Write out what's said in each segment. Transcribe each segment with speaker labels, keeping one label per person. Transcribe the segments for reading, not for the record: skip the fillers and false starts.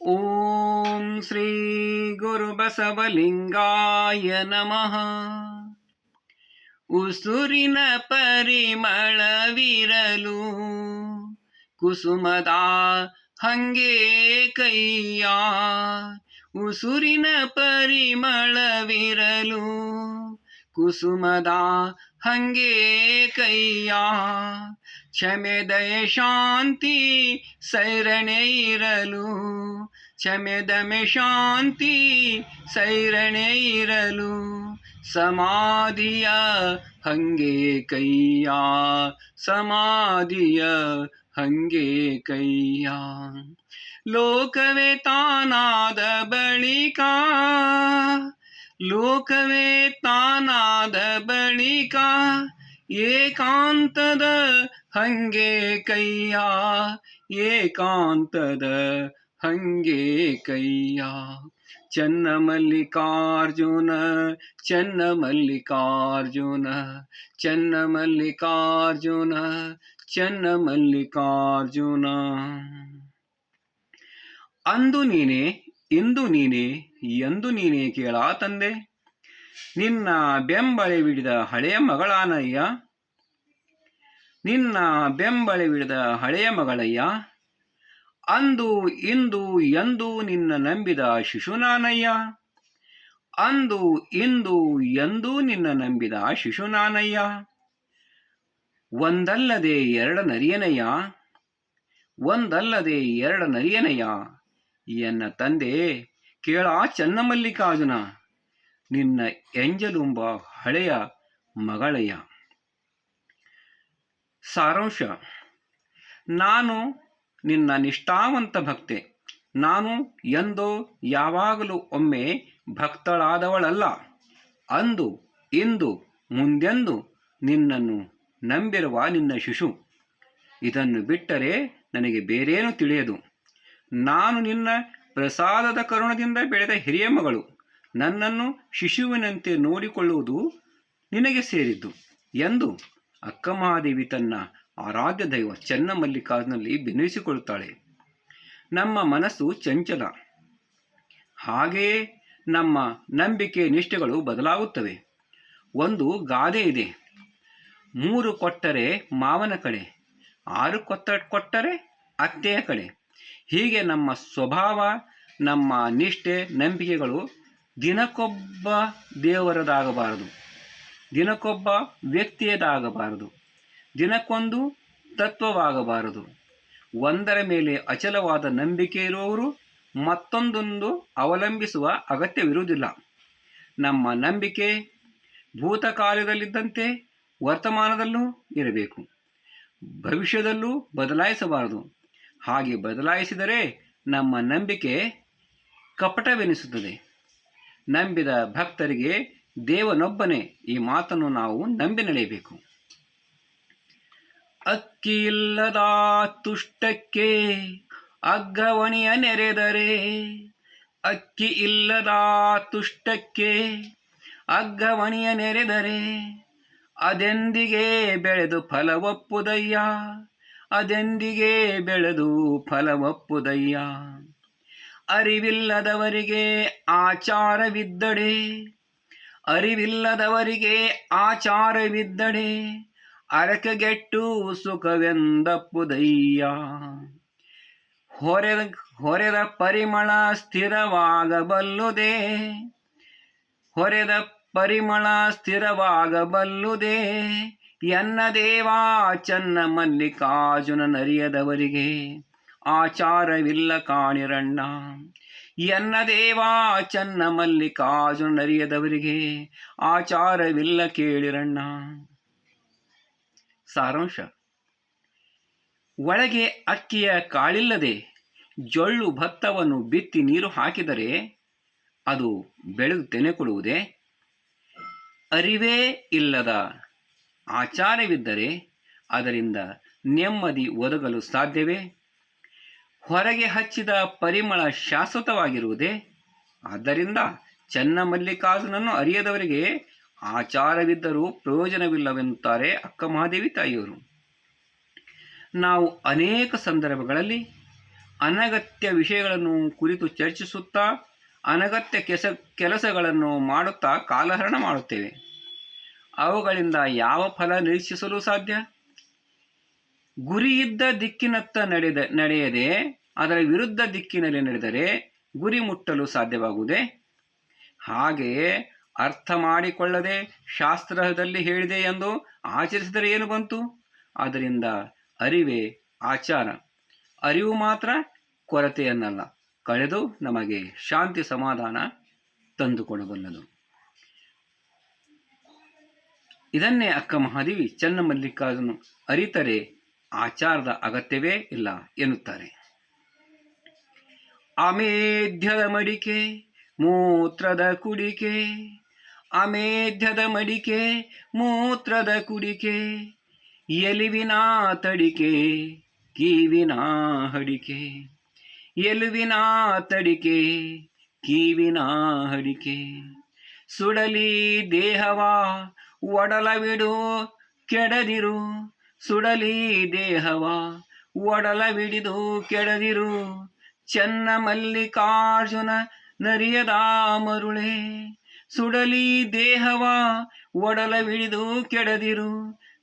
Speaker 1: ಓಂ ಶ್ರೀ ಗುರು ಬಸವಲಿಂಗಾಯ ನಮಃ. ಉಸುರಿನ ಪರಿಮಳವಿರಲು ಕುಸುಮದ ಹಂಗೆ ಕೈಯ, ಉಸುರಿನ ಪರಿಮಳವಿರಲು ಕುಸುಮದ ಹಂಗೆ ಕೈಯ, ಕ್ಷಮೆ ದಯೆ ಶಾಂತಿ ಸೈರಣೆ ಇರಲು, ಕ್ಷಮೆ ದಮೆ ಶಾಂತಿ ಸೈರಣೆ ಇರಲು, ಸಮಾಧಿಯ ಹಂಗೆ ಕೈಯ, ಸಮಾಧಿಯ ಹಂಗೆ ಕೈಯ. ಲೋಕವೇ ತಾನಾದ ಬಳಿಕ, ಲೋಕವೇ ತಾನಾದ ಬಳಿಕ, ಏಕಾಂತದ ಹಂಗೆ ಕೈಯ, ಏಕಾಂತದ ಹಂಗೆ ಕೈಯ. ಚನ್ನಮಲ್ಲಿಕಾರ್ಜುನ ಚನ್ನಮಲ್ಲಿಕಾರ್ಜುನ ಚನ್ನಮಲ್ಲಿಕಾರ್ಜುನ ಚನ್ನಮಲ್ಲಿಕಾರ್ಜುನ. ಅಂದು ನೀನೆ ಇಂದು ನೀನೆ ಎಂದು ನೀನೆ ಕೇಳ ತಂದೆ, ನಿನ್ನ ಬೆಂಬಳವಿಡಿದ ಹಳೆಯ ಮಗಳಾನಯ್ಯ, ನಿನ್ನ ಬೆಂಬಳವಿಡಿದ ಹಳೆಯ ಮಗಳಯ್ಯ. ಅಂದು ಇಂದು ಎಂದು ನಿನ್ನ ನಂಬಿದ ಶಿಶುನಾನಯ್ಯ, ಅಂದು ಇಂದು ಎಂದು ನಿನ್ನ ನಂಬಿದ ಶಿಶುನಾನಯ್ಯ. ಒಂದಲ್ಲದೆ ಎರಡನರಿಯನಯ್ಯ, ಒಂದಲ್ಲದೆ ಎರಡನರಿಯನಯ್ಯ. ಎನ್ನ ತಂದೆ ಕೇಳ ಚನ್ನಮಲ್ಲಿಕಾರ್ಜುನ, ನಿನ್ನ ಎಂಜಲುಂಬ ಹಳೆಯ ಮಗಳಯ್ಯ. ಸಾರಾಂಶ: ನಾನು ನಿನ್ನ ನಿಷ್ಠಾವಂತ ಭಕ್ತೆ. ನಾನು ಎಂದೋ ಯಾವಾಗಲೂ ಒಮ್ಮೆ ಭಕ್ತಳಾದವಳಲ್ಲ. ಅಂದು ಇಂದು ಮುಂದೆಂದು ನಿನ್ನನ್ನು ನಂಬಿರುವ ನಿನ್ನ ಶಿಶು. ಇದನ್ನು ಬಿಟ್ಟರೆ ನನಗೆ ಬೇರೇನು ತಿಳಿಯದು. ನಾನು ನಿನ್ನ ಪ್ರಸಾದದ ಕರುಣದಿಂದ ಬೆಳೆದ ಹಿರಿಯ ಮಗಳು. ನನ್ನನ್ನು ಶಿಶುವಿನಂತೆ ನೋಡಿಕೊಳ್ಳುವುದು ನಿನಗೆ ಸೇರಿದ್ದು ಎಂದು ಅಕ್ಕಮಹಾದೇವಿ ತನ್ನ ಆರಾಧ್ಯ ದೈವ ಚನ್ನಮಲ್ಲಿಕಾರ್ಜುನಲ್ಲಿ ವಿನಯಿಸಿಕೊಳ್ಳುತ್ತಾಳೆ. ನಮ್ಮ ಮನಸ್ಸು ಚಂಚಲ, ಹಾಗೆಯೇ ನಮ್ಮ ನಂಬಿಕೆ ನಿಷ್ಠೆಗಳು ಬದಲಾಗುತ್ತವೆ. ಒಂದು ಗಾದೆ ಇದೆ, 3 ಕೊಟ್ಟರೆ ಮಾವನ ಕಡೆ, 6 ಕೊಟ್ಟರೆ ಅತ್ತೆಯ ಕಡೆ. ಹೀಗೆ ನಮ್ಮ ಸ್ವಭಾವ, ನಮ್ಮ ನಿಷ್ಠೆ, ನಂಬಿಕೆಗಳು ದಿನಕ್ಕೊಬ್ಬ ದೇವರದಾಗಬಾರದು, ದಿನಕ್ಕೊಬ್ಬ ವ್ಯಕ್ತಿಯದಾಗಬಾರದು, ದಿನಕ್ಕೊಂದು ತತ್ವವಾಗಬಾರದು. ಒಂದರ ಮೇಲೆ ಅಚಲವಾದ ನಂಬಿಕೆ ಇರುವವರು ಮತ್ತೊಂದೊಂದು ಅವಲಂಬಿಸುವ ಅಗತ್ಯವಿರುವುದಿಲ್ಲ. ನಮ್ಮ ನಂಬಿಕೆ ಭೂತಕಾಲದಲ್ಲಿದ್ದಂತೆ ವರ್ತಮಾನದಲ್ಲೂ ಇರಬೇಕು, ಭವಿಷ್ಯದಲ್ಲೂ ಬದಲಾಯಿಸಬಾರದು. ಹಾಗೆ ಬದಲಾಯಿಸಿದರೆ ನಮ್ಮ ನಂಬಿಕೆ ಕಪಟವೆನಿಸುತ್ತದೆ. ನಂಬಿದ ಭಕ್ತರಿಗೆ ದೇವನೊಬ್ಬನೇ, ಈ ಮಾತನ್ನು ನಾವು ನಂಬಿ ನಡೆಯಬೇಕು. ಅಕ್ಕಿಯಿಲ್ಲದ ತುಷ್ಟಕ್ಕೆ ಅಗ್ಗವಣಿಯ ನೆರೆದರೆ, ಅಕ್ಕಿ ಇಲ್ಲದ ತುಷ್ಟಕ್ಕೆ ಅಗ್ಗವಣಿಯ ನೆರೆದರೆ, ಅದೆಂದಿಗೆ ಬೆಳೆದು ಫಲವಪ್ಪುದಯ್ಯ, ಅದೆಂದಿಗೆ ಬೆಳೆದು ಫಲವಪ್ಪುದಯ್ಯ. ಅರಿವಿಲ್ಲದವರಿಗೆ ಆಚಾರವಿದ್ದಡೆ, ಅರಿವಿಲ್ಲದವರಿಗೆ ಆಚಾರವಿದ್ದಡೆ, ಅರಕಗೆಟ್ಟು ಸುಖವೆಂದಪ್ಪುದಯ್ಯ. ಹೊರೆದ ಪರಿಮಳ ಸ್ಥಿರವಾಗಬಲ್ಲುದೇ, ಹೊರೆದ ಪರಿಮಳ ಸ್ಥಿರವಾಗಬಲ್ಲುದೇ. ಎನ್ನ ದೇವಾ ಚನ್ನಮಲ್ಲಿಕಾರ್ಜುನನರಿಯದವರಿಗೆ ಆಚಾರವಿಲ್ಲ ಕಾಣಿರಣ್ಣ, ಎನ್ನ ದೇವಾ ಚನ್ನಮಲ್ಲಿಕಾರ್ಜುನನರಿಯದವರಿಗೆ ಆಚಾರವಿಲ್ಲ ಕೇಳಿರಣ್ಣ. ಸಾರಾಂಶ: ಒಳಗೆ ಅಕ್ಕಿಯ ಕಾಳಿಲ್ಲದೆ ಜೊಳ್ಳು ಭತ್ತವನ್ನು ಬಿತ್ತಿ ನೀರು ಹಾಕಿದರೆ ಅದು ಬೆಳೆದು ತೆನೆ ಕೊಡುವುದೇ? ಅರಿವೇ ಇಲ್ಲದ ಆಚಾರವಿದ್ದರೆ ಅದರಿಂದ ನೆಮ್ಮದಿ ಒದಗಲು ಸಾಧ್ಯವೇ? ಹೊರಗೆ ಹಚ್ಚಿದ ಪರಿಮಳ ಶಾಶ್ವತವಾಗಿರುವುದೇ? ಆದ್ದರಿಂದ ಚನ್ನಮಲ್ಲಿಕಾರ್ಜುನನ್ನು ಅರಿಯದವರಿಗೆ ಆಚಾರವಿದ್ದರೂ ಪ್ರಯೋಜನವಿಲ್ಲವೆನ್ನುತ್ತಾರೆ ಅಕ್ಕಮಹಾದೇವಿ ತಾಯಿಯವರು. ನಾವು ಅನೇಕ ಸಂದರ್ಭಗಳಲ್ಲಿ ಅನಗತ್ಯ ವಿಷಯಗಳನ್ನು ಕುರಿತು ಚರ್ಚಿಸುತ್ತಾ ಅನಗತ್ಯ ಕೆಲಸಗಳನ್ನು ಮಾಡುತ್ತಾ ಕಾಲಹರಣ ಮಾಡುತ್ತೇವೆ. ಅವುಗಳಿಂದ ಯಾವ ಫಲ ನಿರೀಕ್ಷಿಸಲು ಸಾಧ್ಯ? ಗುರಿಯಿದ್ದ ದಿಕ್ಕಿನತ್ತ ನಡೆಯದೆ ಅದರ ವಿರುದ್ಧ ದಿಕ್ಕಿನಲ್ಲಿ ನಡೆದರೆ ಗುರಿ ಮುಟ್ಟಲು ಸಾಧ್ಯವಾಗುವುದೇ? ಹಾಗೆಯೇ ಅರ್ಥ ಮಾಡಿಕೊಳ್ಳದೆ ಶಾಸ್ತ್ರದಲ್ಲಿ ಹೇಳಿದೆ ಎಂದು ಆಚರಿಸಿದರೆ ಏನು ಬಂತು? ಆದ್ದರಿಂದ ಅರಿವೇ ಆಚಾರ. ಅರಿವು ಮಾತ್ರ ಕೊರತೆಯನ್ನಲ್ಲ, ಕಳೆದು ನಮಗೆ ಶಾಂತಿ ಸಮಾಧಾನ ತಂದುಕೊಡಬಲ್ಲದು. ಇದನ್ನೇ ಅಕ್ಕ ಮಹಾದೇವಿ ಚನ್ನಮಲ್ಲಿಕಾರ್ಜುನ ಅರಿತರೆ ಆಚಾರದ ಅಗತ್ಯವೇ ಇಲ್ಲ ಎನ್ನುತ್ತಾರೆ. ಅಮೇಧ್ಯದ ಮಡಿಕೆ ಮೂತ್ರದ ಕುಡಿಕೆ, ಅಮೇಧ್ಯದ ಮಡಿಕೆ ಮೂತ್ರದ ಕುಡಿಕೆ, ಎಲುವಿನ ತಡಿಕೆ ಕೀವಿನ ಹಡಿಕೆ, ಎಲುವಿನ ತಡಿಕೆ ಕೀವಿನ ಹಡಿಕೆ. ಸುಡಲಿ ದೇಹವ ಒಡಲವಿಡು ಕೆಡದಿರು, ಸುಡಲಿ ದೇಹವ ಒಡಲವಿಡಿದು ಕೆಡದಿರು, ಚನ್ನಮಲ್ಲಿಕಾರ್ಜುನ ನರಿಯದ ಮರುಳೆ. ಸುಡಲಿ ದೇಹವ ಒಡಲವಿಡಿದು ಕೆಡದಿರು,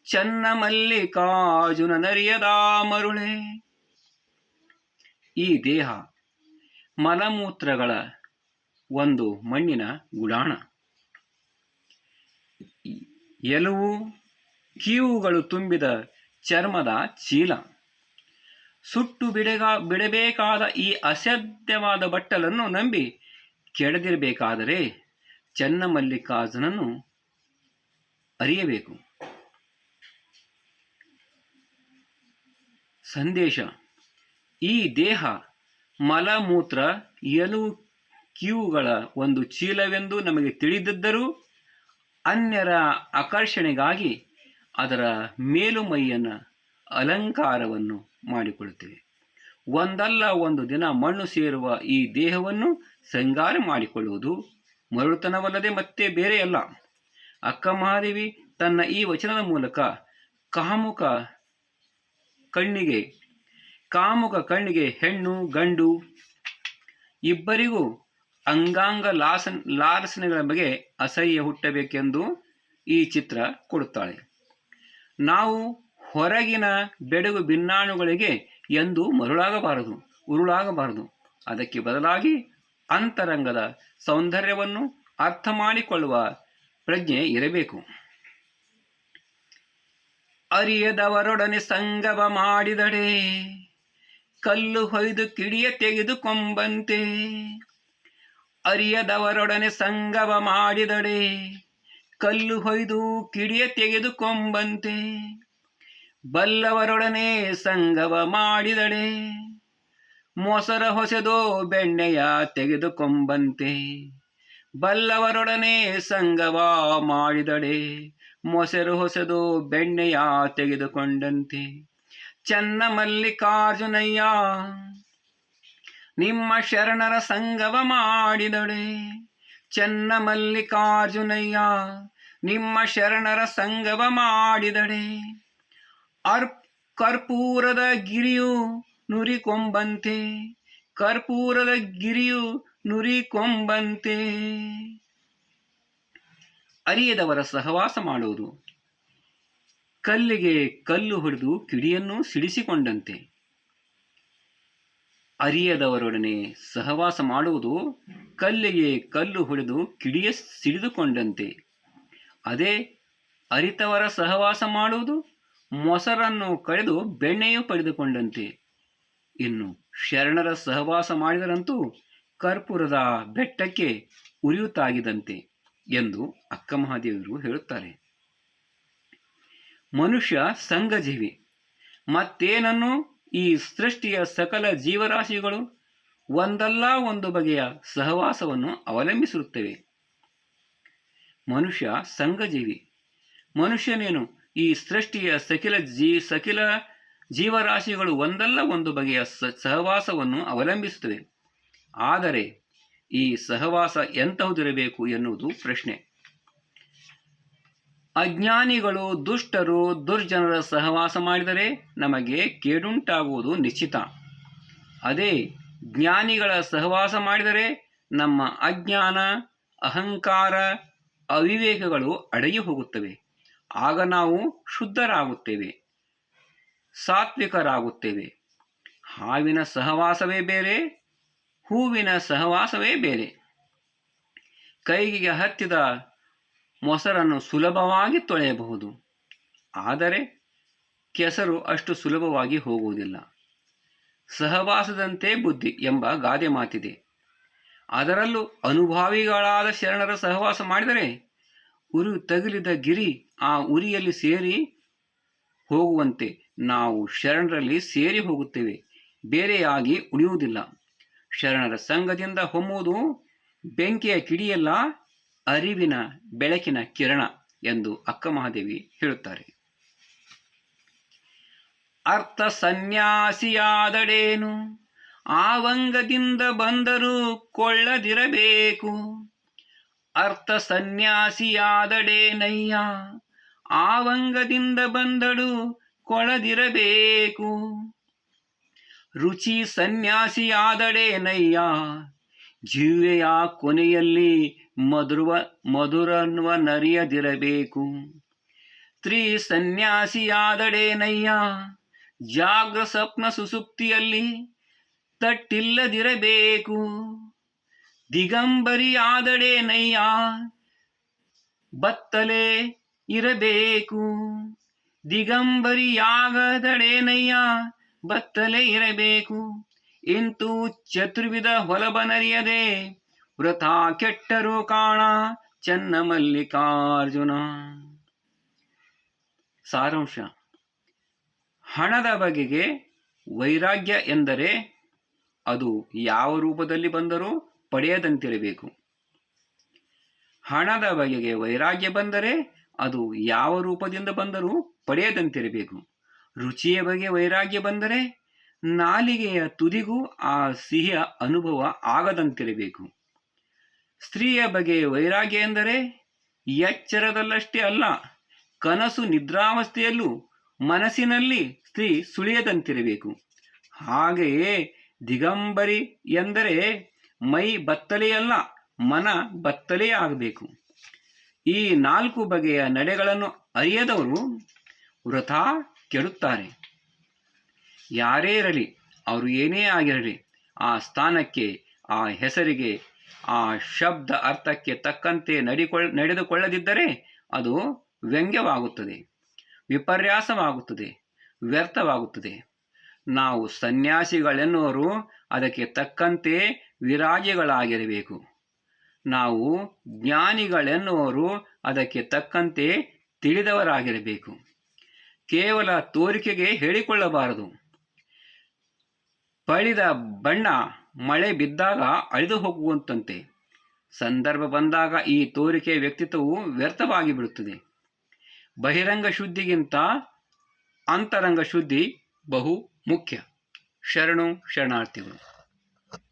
Speaker 1: ಚನ್ನಮಲ್ಲಿಕಾರ್ಜುನ ನರಿಯದ ಮರುಳೆ. ಈ ದೇಹ ಮಲಮೂತ್ರಗಳ ಒಂದು ಮಣ್ಣಿನ ಗುಡಾಣ. ಎಲುವು ಕೀವುಗಳು ತುಂಬಿದ ಚರ್ಮದ ಚೀಲ. ಸುಟ್ಟು ಬಿಡಬೇಕಾದ ಈ ಅಸಾಧ್ಯವಾದ ಬಟ್ಟಲನ್ನು ನಂಬಿ ಕೆಡದಿರಬೇಕಾದರೆ ಚನ್ನಮಲ್ಲಿಕಾರ್ಜುನನ್ನು ಅರಿಯಬೇಕು. ಸಂದೇಶ: ಈ ದೇಹ ಮಲಮೂತ್ರ ಎಲುವು ಕೀವುಗಳ ಒಂದು ಚೀಲವೆಂದು ನಮಗೆ ತಿಳಿದಿದ್ದರೂ ಅನ್ಯರ ಆಕರ್ಷಣೆಗಾಗಿ ಅದರ ಮೇಲುಮೈಯನ್ನು ಅಲಂಕಾರವನ್ನು ಮಾಡಿಕೊಳ್ಳುತ್ತೇವೆ. ಒಂದಲ್ಲ ಒಂದು ದಿನ ಮಣ್ಣು ಸೇರುವ ಈ ದೇಹವನ್ನು ಶೃಂಗಾರ ಮಾಡಿಕೊಳ್ಳುವುದು ಮರುಳುತನವಲ್ಲದೆ ಮತ್ತೆ ಬೇರೆಯಲ್ಲ. ಅಕ್ಕ ಮಹಾದೇವಿ ತನ್ನ ಈ ವಚನದ ಮೂಲಕ ಕಾಮುಕ ಕಣ್ಣಿಗೆ ಹೆಣ್ಣು ಗಂಡು ಇಬ್ಬರಿಗೂ ಅಂಗಾಂಗ ಲಾಲಸನೆಗಳ ಬಗ್ಗೆ ಅಸಹ್ಯ ಹುಟ್ಟಬೇಕೆಂದು ಈ ಚಿತ್ರ ಕೊಡುತ್ತಾಳೆ. ನಾವು ಹೊರಗಿನ ಬೆಡಗು ಭಿನ್ನಾಣುಗಳಿಗೆ ಎಂದೂ ಉರುಳಾಗಬಾರದು. ಅದಕ್ಕೆ ಬದಲಾಗಿ ಅಂತರಂಗದ ಸೌಂದರ್ಯವನ್ನು ಅರ್ಥ ಮಾಡಿಕೊಳ್ಳುವ ಪ್ರಜ್ಞೆ ಇರಬೇಕು. ಅರಿಯದವರೊಡನೆ ಸಂಗಮ ಮಾಡಿದಡೆ ಕಲ್ಲು ಹೊಯ್ದು ಕಿಡಿಯ ತೆಗೆದುಕೊಂಬಂತೆ. ಅರಿಯದವರೊಡನೆ ಸಂಗಮ ಮಾಡಿದಡೆ ಕಲ್ಲು ಹೊಯ್ದು ಕಿಡಿಯ ತೆಗೆದುಕೊಂಬಂತೆ. ಬಲ್ಲವರೊಡನೆ ಸಂಗಮ ಮಾಡಿದಡೆ ಮೊಸರ ಹೊಸೆದೋ ಬೆಣ್ಣೆಯ ತೆಗೆದುಕೊಂಬಂತೆ. ಬಲ್ಲವರೊಡನೆ ಸಂಗಮ ಮಾಡಿದಡೆ ಮೊಸರು ಹೊಸೆದೋ ಬೆಣ್ಣೆಯ ತೆಗೆದುಕೊಂಡಂತೆ. ಚನ್ನಮಲ್ಲಿಕಾರ್ಜುನಯ್ಯ ನಿಮ್ಮ ಶರಣರ ಸಂಗಮ ಮಾಡಿದಡೆ. ಚನ್ನಮಲ್ಲಿಕಾರ್ಜುನಯ್ಯ ನಿಮ್ಮ ಶರಣರ ಸಂಗಮ ಮಾಡಿದಡೆ. ಕರ್ಪೂರದ ಗಿರಿಯು ನುರಿಕೊಂಬಂತೆ. ಕರ್ಪೂರದ ಗಿರಿಯು ನುರಿಕೊಂಬಂತೆ. ಅರಿಯದವರ ಸಹವಾಸ ಮಾಡುವುದು ಕಲ್ಲಿಗೆ ಕಲ್ಲು ಹೊಡೆದು ಕಿಡಿಯನ್ನು ಸಿಡಿಸಿಕೊಂಡಂತೆ. ಅರಿಯದವರೊಡನೆ ಸಹವಾಸ ಮಾಡುವುದು ಕಲ್ಲಿಗೆ ಕಲ್ಲು ಹೊಡೆದು ಕಿಡಿಯ ಸಿಡಿದುಕೊಂಡಂತೆ. ಅದೇ ಅರಿತವರ ಸಹವಾಸ ಮಾಡುವುದು ಮೊಸರನ್ನು ಕಳೆದು ಬೆಣ್ಣೆಯು ಪಡೆದುಕೊಂಡಂತೆ. ಇನ್ನು ಶರಣರ ಸಹವಾಸ ಮಾಡಿದರಂತೂ ಕರ್ಪೂರದ ಬೆಟ್ಟಕ್ಕೆ ಉರಿಯುತ್ತಾಗಿದಂತೆ ಎಂದು ಅಕ್ಕ ಮಹಾದೇವಿಯರು ಹೇಳುತ್ತಾರೆ. ಮನುಷ್ಯ ಸಂಘಜೀವಿ. ಮತ್ತೇನನ್ನು ಈ ಸೃಷ್ಟಿಯ ಸಕಲ ಜೀವರಾಶಿಗಳು ಒಂದಲ್ಲ ಒಂದು ಬಗೆಯ ಸಹವಾಸವನ್ನು ಅವಲಂಬಿಸಿರುತ್ತವೆ. ಮನುಷ್ಯ ಸಂಘಜೀವಿ. ಮನುಷ್ಯನೇನು ಈ ಸೃಷ್ಟಿಯ ಸಕಲ ಜೀವರಾಶಿಗಳು ಒಂದಲ್ಲ ಒಂದು ಬಗೆಯ ಸಹವಾಸವನ್ನು ಅವಲಂಬಿಸುತ್ತವೆ. ಆದರೆ ಈ ಸಹವಾಸ ಎಂತಹುದಿರಬೇಕು ಎನ್ನುವುದು ಪ್ರಶ್ನೆ. ಅಜ್ಞಾನಿಗಳು, ದುಷ್ಟರು, ದುರ್ಜನರ ಸಹವಾಸ ಮಾಡಿದರೆ ನಮಗೆ ಕೇಡುಂಟಾಗುವುದು ನಿಶ್ಚಿತ. ಅದೇ ಜ್ಞಾನಿಗಳ ಸಹವಾಸ ಮಾಡಿದರೆ ನಮ್ಮ ಅಜ್ಞಾನ, ಅಹಂಕಾರ, ಅವಿವೇಕಗಳು ಅಡಗಿ ಹೋಗುತ್ತವೆ. ಆಗ ನಾವು ಶುದ್ಧರಾಗುತ್ತೇವೆ, ಸಾತ್ವಿಕರಾಗುತ್ತೇವೆ. ಹಾವಿನ ಸಹವಾಸವೇ ಬೇರೆ, ಹೂವಿನ ಸಹವಾಸವೇ ಬೇರೆ. ಕೈಗೆ ಹತ್ತಿದ ಮೊಸರನ್ನು ಸುಲಭವಾಗಿ ತೊಳೆಯಬಹುದು, ಆದರೆ ಕೆಸರು ಅಷ್ಟು ಸುಲಭವಾಗಿ ಹೋಗುವುದಿಲ್ಲ. ಸಹವಾಸದಂತೆ ಬುದ್ಧಿ ಎಂಬ ಗಾದೆ ಮಾತಿದೆ. ಅದರಲ್ಲೂ ಅನುಭಾವಿಗಳಾದ ಶರಣರ ಸಹವಾಸ ಮಾಡಿದರೆ ಉರಿ ತಗುಲಿದ ಗಿರಿ ಆ ಉರಿಯಲ್ಲಿ ಸೇರಿ ಹೋಗುವಂತೆ ನಾವು ಶರಣರಲ್ಲಿ ಸೇರಿ ಹೋಗುತ್ತೇವೆ, ಬೇರೆಯಾಗಿ ಉಳಿಯುವುದಿಲ್ಲ. ಶರಣರ ಸಂಘದಿಂದ ಹೊಮ್ಮುವುದು ಬೆಂಕಿಯ ಕಿಡಿಯಲ್ಲ, ಅರಿವಿನ ಬೆಳಕಿನ ಕಿರಣ ಎಂದು ಅಕ್ಕ ಮಹಾದೇವಿ ಹೇಳುತ್ತಾರೆ. ಅರ್ಥ ಸನ್ಯಾಸಿಯಾದಡೇನು ಆವಂಗದಿಂದ ಬಂದರೂ ಕೊಳ್ಳದಿರಬೇಕು. ಅರ್ಥ ಸನ್ಯಾಸಿಯಾದಡೇನಯ್ಯ ಆವಂಗದಿಂದ ಬಂದಳು ಕೊಳದಿರಬೇಕು. ರುಚಿ ಸನ್ಯಾಸಿಯಾದಡೇನಯ್ಯ ಜೀವೆಯ ಕೊನೆಯಲ್ಲಿ ಮಧುರನ್ವ ನರಿಯದಿರಬೇಕು. ಸ್ತ್ರೀ ಸನ್ಯಾಸಿಯಾದಡೇನಯ್ಯ ಜಾಗ್ರ ಸ್ವಪ್ನ ಸುಸುಪ್ತಿಯಲ್ಲಿ ತಟ್ಟಿಲ್ಲದಿರಬೇಕು. ದಿಗಂಬರಿಯಾದಡೇನಯ್ಯ ಬತ್ತಲೇ ಇರಬೇಕು. ದಿಗಂಬರಿಯಾಗದಡೇನಯ್ಯ ಬತ್ತಲೇ ಇರಬೇಕು. ಇಂತೂ ಚತುರ್ವಿಧ ಹೊಲಬನರಿಯದೆ ವೃಥ ಕೆಟ್ಟರು ಕಾಣ ಚನ್ನ ಮಲ್ಲಿಕಾರ್ಜುನ. ಸಾರಾಂಶ: ಹಣದ ಬಗೆಗೆ ವೈರಾಗ್ಯ ಎಂದರೆ ಅದು ಯಾವ ರೂಪದಲ್ಲಿ ಬಂದರೂ ಪಡೆಯದಂತಿರಬೇಕು. ಹಣದ ಬಗೆಗೆ ವೈರಾಗ್ಯ ಬಂದರೆ ಅದು ಯಾವ ರೂಪದಿಂದ ಬಂದರೂ ಪಡೆಯದಂತಿರಬೇಕು. ರುಚಿಯ ಬಗ್ಗೆ ವೈರಾಗ್ಯ ಬಂದರೆ ನಾಲಿಗೆಯ ತುದಿಗೂ ಆ ಸಿಹಿಯ ಅನುಭವ ಆಗದಂತಿರಬೇಕು. ಸ್ತ್ರೀಯ ಬಗ್ಗೆ ವೈರಾಗ್ಯ ಎಂದರೆ ಎಚ್ಚರದಲ್ಲಷ್ಟೇ ಅಲ್ಲ, ಕನಸು ನಿದ್ರಾವಸ್ಥೆಯಲ್ಲೂ ಮನಸ್ಸಿನಲ್ಲಿ ಸ್ತ್ರೀ ಸುಳಿಯದಂತಿರಬೇಕು. ಹಾಗೆಯೇ ದಿಗಂಬರಿ ಎಂದರೆ ಮೈ ಬತ್ತಲೆಯಲ್ಲ, ಮನ ಬತ್ತಲೆಯೇ ಆಗಬೇಕು. ಈ 4 ಬಗೆಯ ನಡೆಗಳನ್ನು ಅರಿಯದವರು ವೃಥಾ ಕೆಡುತ್ತಾರೆ. ಯಾರೇ ಇರಲಿ, ಅವರು ಏನೇ ಆಗಿರಲಿ, ಆ ಸ್ಥಾನಕ್ಕೆ, ಆ ಹೆಸರಿಗೆ, ಆ ಶಬ್ದ ಅರ್ಥಕ್ಕೆ ತಕ್ಕಂತೆ ನಡೆದುಕೊಳ್ಳದಿದ್ದರೆ ಅದು ವ್ಯಂಗ್ಯವಾಗುತ್ತದೆ, ವಿಪರ್ಯಾಸವಾಗುತ್ತದೆ, ವ್ಯರ್ಥವಾಗುತ್ತದೆ. ನಾವು ಸನ್ಯಾಸಿಗಳೆನ್ನುವರು ಅದಕ್ಕೆ ತಕ್ಕಂತೆ ವಿರಾಜಿಗಳಾಗಿರಬೇಕು. ನಾವು ಜ್ಞಾನಿಗಳೆನ್ನುವರು ಅದಕ್ಕೆ ತಕ್ಕಂತೆ ತಿಳಿದವರಾಗಿರಬೇಕು. ಕೇವಲ ತೋರಿಕೆಗೆ ಹೇಳಿಕೊಳ್ಳಬಾರದು. ಪಳಿದ ಬಣ್ಣ ಮಳೆ ಬಿದ್ದಾಗ ಅಳಿದು ಹೋಗುವಂತೆ ಸಂದರ್ಭ ಬಂದಾಗ ಈ ತೋರಿಕೆಯ ವ್ಯಕ್ತಿತ್ವವು ವ್ಯರ್ಥವಾಗಿ ಬಿಡುತ್ತದೆ. ಬಹಿರಂಗ ಶುದ್ಧಿಗಿಂತ ಅಂತರಂಗ ಶುದ್ಧಿ ಬಹು ಮುಖ್ಯ. ಶರಣು ಶರಣಾರ್ಥಿಗಳು.